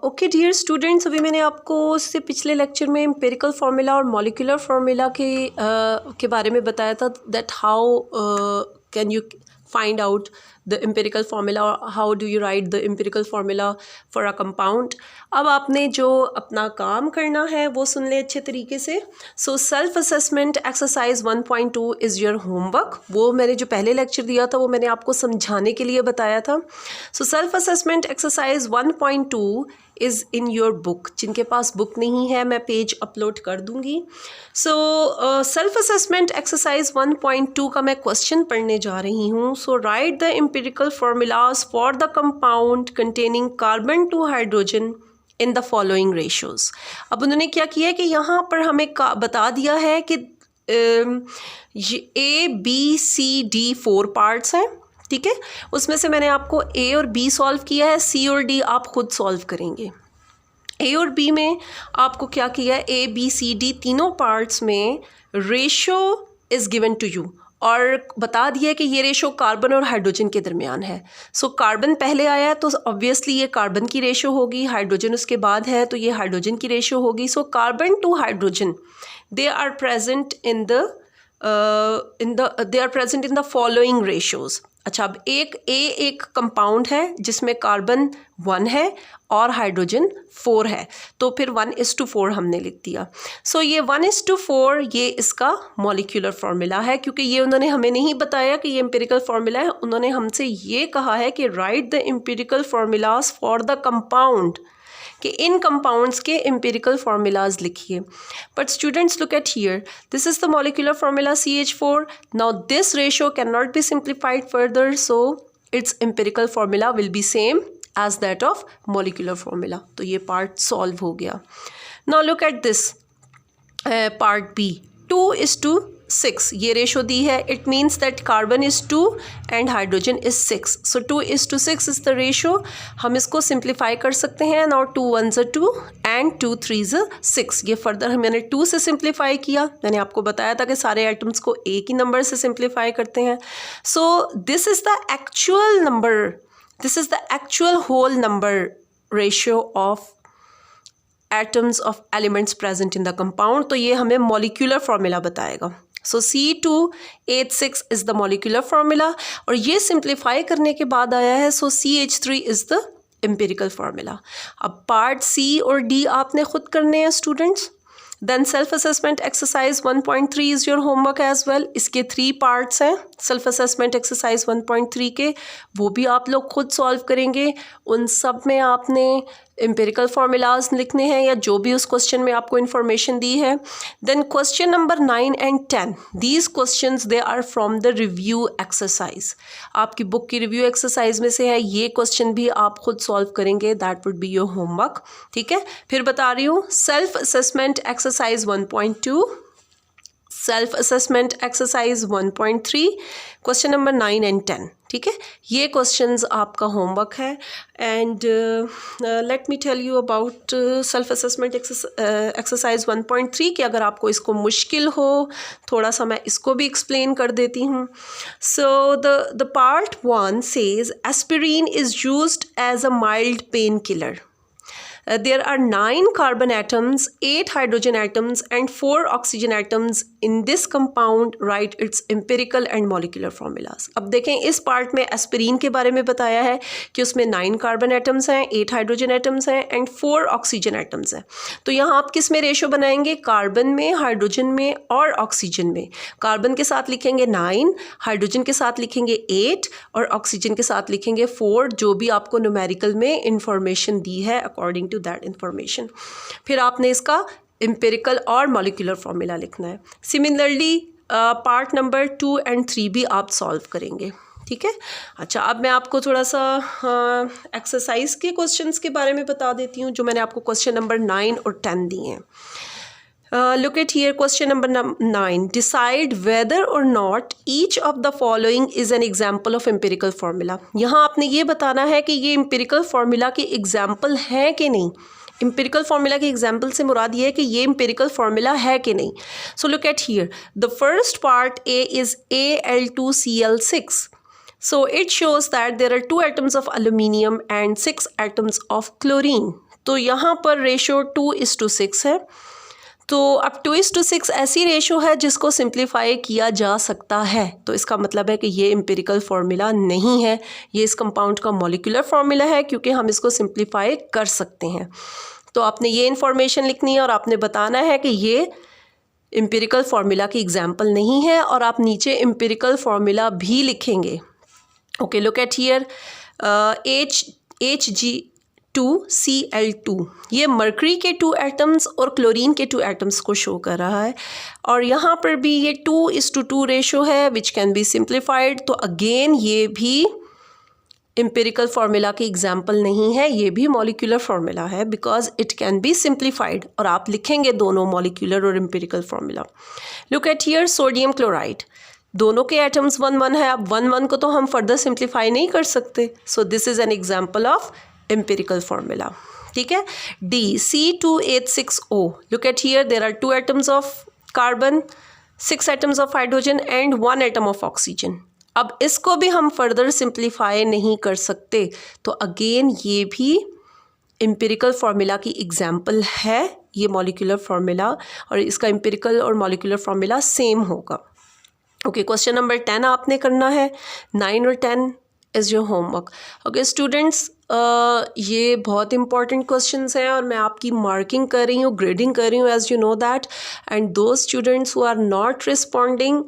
Okay dear students, अभी मैंने आपको उससे पिछले लेक्चर में एम्पिरिकल फार्मूला और मॉलिक्यूलर फार्मूला के बारे में बताया था that how can you find out the empirical formula or how do you write the empirical formula for a compound। अब आपने जो अपना काम करना है वो सुन ले अच्छे तरीके से। So self assessment exercise 1.2 is your homework. वो मैंने जो पहले लेक्चर दिया था वो मैंने आपको समझाने के लिए बताया था। So self assessment exercise 1.2 is in your book. जिनके पास बुक नहीं है मैं पेज अपलोड कर दूँगी। सो सेल्फ असेसमेंट एक्सरसाइज 1.2 का मैं क्वेश्चन पढ़ने जा रही हूँ। So write the empirical formulas for the compound containing carbon to hydrogen in the following ratios. अब उन्होंने क्या किया है कि यहाँ पर हमें बता दिया है कि A, B, C, D 4 parts हैं, ठीक है। उसमें से मैंने आपको A और B सॉल्व किया है, C और D आप खुद सॉल्व करेंगे। A और B में आपको क्या किया है, A, B, C, D तीनों पार्ट्स में ratio is given to you और बता दिया कि ये रेशो कार्बन और हाइड्रोजन के दरमियान है। सो कार्बन पहले आया है तो ऑब्वियसली ये कार्बन की रेशो होगी, हाइड्रोजन उसके बाद है तो ये हाइड्रोजन की रेशो होगी। So carbon to hydrogen they are present in the following ratios. अच्छा, अब एक कंपाउंड है जिसमें कार्बन 1 है और हाइड्रोजन 4 है, तो फिर 1:4 हमने लिख दिया। सो ये 1:4 ये इसका मॉलिक्यूलर फार्मूला है, क्योंकि ये उन्होंने हमें नहीं बताया कि ये एम्पिरिकल फार्मूला है। उन्होंने हमसे ये कहा है कि right the empirical formulas for the compound, कि इन कंपाउंड्स के एम्पिरिकल फार्मूलाज लिखिए। But students look at here, this is the molecular formula CH4। Now this ratio can not be simplified further, so it's empirical formula will be same as that of molecular formula. तो ये part solve हो गया। Now look at this part B, 2:6 ये रेशो दी है। It means that carbon is 2 and hydrogen is 6। So 2:6 is the ratio. हम इसको सिंप्लीफाई कर सकते हैं। Now 2 1s 2 and 2 3s 6। ये फर्दर मैंने 2 से सिंप्लीफाई किया। मैंने आपको बताया था कि सारे आइटम्स को एक ही नंबर से सिंप्लीफाई करते हैं। So this is the actual number, this is the actual whole number ratio of atoms of elements present in the compound. तो ये हमें मॉलिक्यूलर फार्मूला बताएगा। So C2H6 is the molecular formula और ये simplify करने के बाद आया है। So CH3 is the empirical formula. अब पार्ट C और D आपने खुद करने हैं students. Then self assessment exercise 1.3 is your homework as well. इसके 3 पार्ट्स हैं सेल्फ असेसमेंट एक्सरसाइज 1.3 के, वो भी आप लोग खुद सॉल्व करेंगे। उन सब में आपने एम्पिरिकल फार्मूलाज लिखने हैं या जो भी उस क्वेश्चन में आपको इन्फॉर्मेशन दी है। Then question number 9 and 10, these questions they are from the review exercise. आपकी बुक की रिव्यू एक्सरसाइज में से है। ये क्वेश्चन भी आप खुद सॉल्व करेंगे, that would be your homework, ठीक है। फिर बता रही हूँ, self assessment exercise 1.2, self assessment exercise 1.3, question number 9 and 10, ठीक है। ये क्वेश्चंस आपका होमवर्क है। And let me tell you about self assessment exercise 1.3 कि अगर आपको इसको मुश्किल हो थोड़ा सा मैं इसको भी एक्सप्लेन कर देती हूँ। So the part 1 says aspirin is used as a mild painkiller. There are 9 carbon atoms, 8 hydrogen atoms and 4 oxygen atoms in this compound. Write its empirical and molecular formulas. अब देखें, इस part में aspirin के बारे में बताया है कि उसमें 9 कार्बन एटम्स हैं, 8 हाइड्रोजन एटम्स हैं एंड 4 ऑक्सीजन एटम्स हैं। तो यहाँ आप किस में रेशो बनाएंगे, कार्बन में, हाइड्रोजन में और ऑक्सीजन में। कार्बन के साथ लिखेंगे 9, हाइड्रोजन के साथ लिखेंगे 8 और ऑक्सीजन के साथ लिखेंगे 4, जो भी आपको न्यूमेरिकल में इंफॉर्मेशन दी है अकॉर्डिंग टू दैट इंफॉर्मेशन। फिर आपने इसका एम्पिरिकल और मॉलिक्यूलर फार्मूला लिखना है। सिमिलरली पार्ट नंबर 2 एंड 3 भी आप सॉल्व करेंगे, ठीक है। अच्छा, अब मैं आपको थोड़ा सा एक्सरसाइज के क्वेश्चंस के बारे में बता देती हूँ जो मैंने आपको क्वेश्चन नंबर 9 और 10 दिए हैं। Look at here, question number 9. Decide whether or not each of the following is an example of empirical formula. यहाँ आपने ये बताना है कि ये empirical formula के example है कि नहीं। empirical formula के example से मुराद ये है कि ये empirical formula है कि नहीं। So look at here. The first part A is Al2Cl6. So it shows that there are 2 atoms of aluminium and 6 atoms of chlorine. तो यहाँ पर रेशो 2:6 है। तो अब 2:6 ऐसी रेशो है जिसको सिंप्लीफाई किया जा सकता है, तो इसका मतलब है कि ये एम्पिरिकल फार्मूला नहीं है, ये इस कंपाउंड का मॉलिक्यूलर फार्मूला है, क्योंकि हम इसको सिंप्लीफाई कर सकते हैं। तो आपने ये इन्फॉर्मेशन लिखनी है और आपने बताना है कि ये एम्पिरिकल फार्मूला की एग्जाम्पल नहीं है, और आप नीचे एम्पिरिकल फार्मूला भी लिखेंगे। Okay, look at here, Hg2Cl2, ये मर्करी के 2 एटम्स और क्लोरीन के 2 एटम्स को शो कर रहा है, और यहाँ पर भी ये 2:2 रेशो है विच कैन बी सिंप्लीफाइड। तो अगेन ये भी एम्पिरिकल फार्मूला की एग्जाम्पल नहीं है, ये भी मॉलिक्यूलर फार्मूला है because it can be simplified, और आप लिखेंगे दोनों मॉलिक्यूलर और empirical formula. Look at here, sodium chloride, दोनों के एटम्स 1-1 है। अब 1-1 को तो हम फर्दर सिंप्लीफाई नहीं कर सकते, so this is an example of empirical formula. ठीक है, D C2H6O, look at here, there are 2 atoms of carbon, 6 atoms of hydrogen and 1 atom of oxygen. अब इसको भी हम फर्दर सिंप्लीफाई नहीं कर सकते, तो अगेन ये भी एम्पिरिकल फार्मूला की एग्जाम्पल है, ये मॉलिक्यूलर फार्मूला, और इसका एम्पिरिकल और मॉलिक्यूलर फार्मूला सेम होगा। ओके, क्वेश्चन नंबर 10 आपने करना है, 9 और 10 is your homework. Okay students, ये बहुत इंपॉर्टेंट क्वेश्चंस हैं और मैं आपकी मार्किंग कर रही हूँ, ग्रेडिंग कर रही हूँ, as you know that. And to students who are not responding,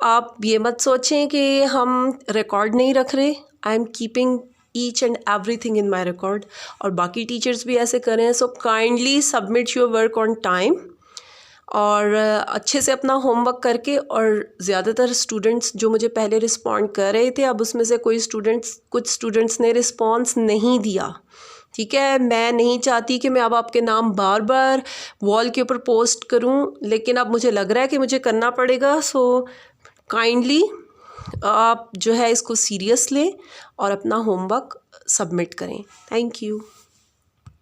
आप ये मत सोचें कि हम रिकॉर्ड नहीं रख रहे, I am keeping each and everything in my record, और बाकी टीचर्स भी ऐसे कर रहे हैं। So kindly submit your work on time, और अच्छे से अपना होमवर्क करके। और ज़्यादातर स्टूडेंट्स जो मुझे पहले रिस्पॉन्ड कर रहे थे, अब उसमें से कुछ स्टूडेंट्स ने रिस्पॉन्स नहीं दिया। ठीक है, मैं नहीं चाहती कि मैं अब आपके नाम बार बार वॉल के ऊपर पोस्ट करूं, लेकिन अब मुझे लग रहा है कि मुझे करना पड़ेगा। सो काइंडली आप जो है इसको सीरियस लें और अपना होमवर्क सबमिट करें। Thank you.